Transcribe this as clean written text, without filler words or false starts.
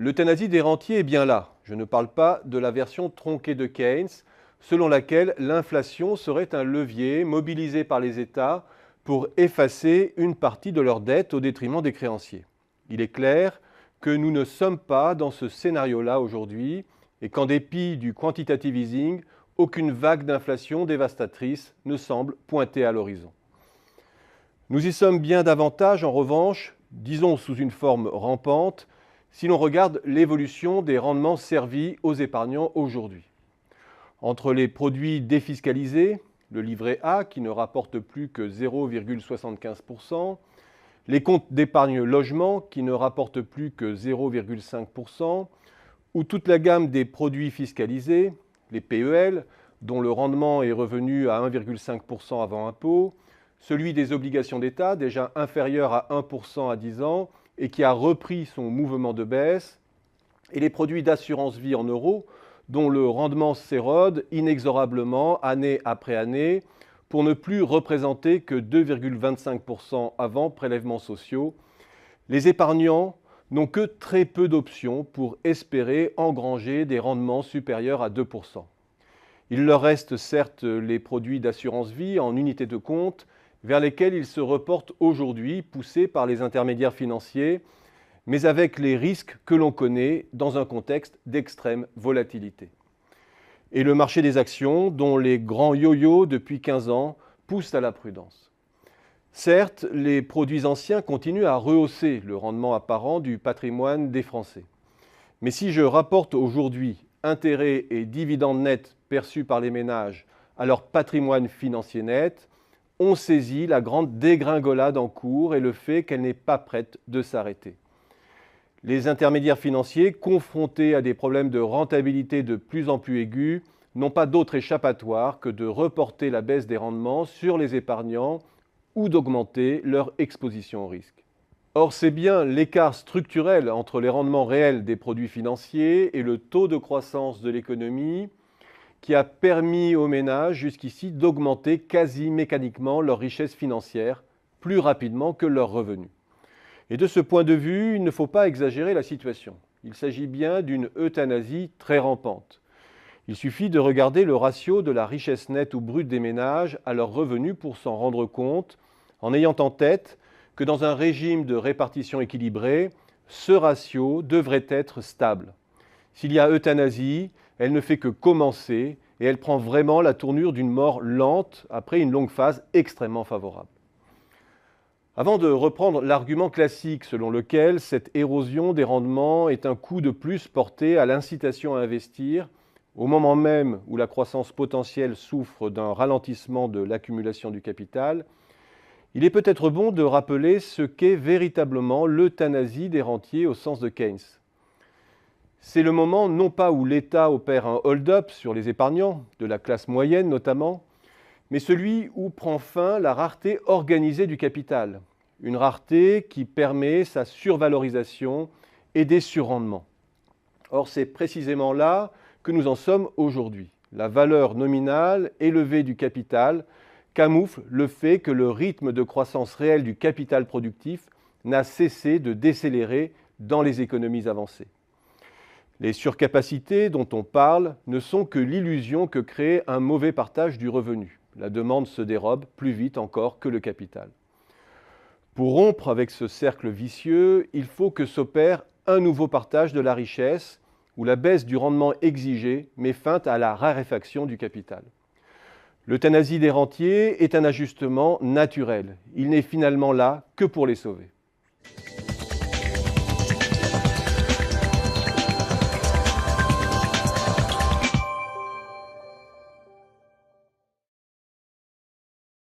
L'euthanasie des rentiers est bien là. Je ne parle pas de la version tronquée de Keynes, selon laquelle l'inflation serait un levier mobilisé par les États pour effacer une partie de leurs dettes au détriment des créanciers. Il est clair que nous ne sommes pas dans ce scénario-là aujourd'hui et qu'en dépit du quantitative easing, aucune vague d'inflation dévastatrice ne semble pointer à l'horizon. Nous y sommes bien davantage, en revanche, disons sous une forme rampante, si l'on regarde l'évolution des rendements servis aux épargnants aujourd'hui. Entre les produits défiscalisés, le livret A qui ne rapporte plus que 0,75%, les comptes d'épargne logement qui ne rapportent plus que 0,5%, ou toute la gamme des produits fiscalisés, les PEL, dont le rendement est revenu à 1,5% avant impôt, celui des obligations d'État, déjà inférieur à 1% à 10 ans, et qui a repris son mouvement de baisse, et les produits d'assurance vie en euros, dont le rendement s'érode inexorablement année après année, pour ne plus représenter que 2,25% avant prélèvements sociaux. Les épargnants n'ont que très peu d'options pour espérer engranger des rendements supérieurs à 2%. Il leur reste certes les produits d'assurance vie en unité de compte, vers lesquels ils se reportent aujourd'hui, poussés par les intermédiaires financiers, mais avec les risques que l'on connaît dans un contexte d'extrême volatilité. Et le marché des actions, dont les grands yo-yo depuis 15 ans, poussent à la prudence. Certes, les produits anciens continuent à rehausser le rendement apparent du patrimoine des Français. Mais si je rapporte aujourd'hui intérêts et dividendes nets perçus par les ménages à leur patrimoine financier net, on saisit la grande dégringolade en cours et le fait qu'elle n'est pas prête de s'arrêter. Les intermédiaires financiers, confrontés à des problèmes de rentabilité de plus en plus aigus, n'ont pas d'autre échappatoire que de reporter la baisse des rendements sur les épargnants ou d'augmenter leur exposition au risque. Or, c'est bien l'écart structurel entre les rendements réels des produits financiers et le taux de croissance de l'économie qui a permis aux ménages jusqu'ici d'augmenter quasi mécaniquement leur richesse financière plus rapidement que leurs revenus. Et de ce point de vue, il ne faut pas exagérer la situation. Il s'agit bien d'une euthanasie très rampante. Il suffit de regarder le ratio de la richesse nette ou brute des ménages à leurs revenus pour s'en rendre compte, en ayant en tête que dans un régime de répartition équilibrée, ce ratio devrait être stable. S'il y a euthanasie, elle ne fait que commencer et elle prend vraiment la tournure d'une mort lente après une longue phase extrêmement favorable. Avant de reprendre l'argument classique selon lequel cette érosion des rendements est un coup de plus porté à l'incitation à investir, au moment même où la croissance potentielle souffre d'un ralentissement de l'accumulation du capital, il est peut-être bon de rappeler ce qu'est véritablement l'euthanasie des rentiers au sens de Keynes. C'est le moment non pas où l'État opère un hold-up sur les épargnants, de la classe moyenne notamment, mais celui où prend fin la rareté organisée du capital, une rareté qui permet sa survalorisation et des surrendements. Or, c'est précisément là que nous en sommes aujourd'hui. La valeur nominale élevée du capital camoufle le fait que le rythme de croissance réelle du capital productif n'a cessé de décélérer dans les économies avancées. Les surcapacités dont on parle ne sont que l'illusion que crée un mauvais partage du revenu. La demande se dérobe plus vite encore que le capital. Pour rompre avec ce cercle vicieux, il faut que s'opère un nouveau partage de la richesse où la baisse du rendement exigé met fin à la raréfaction du capital. L'euthanasie des rentiers est un ajustement naturel. Il n'est finalement là que pour les sauver.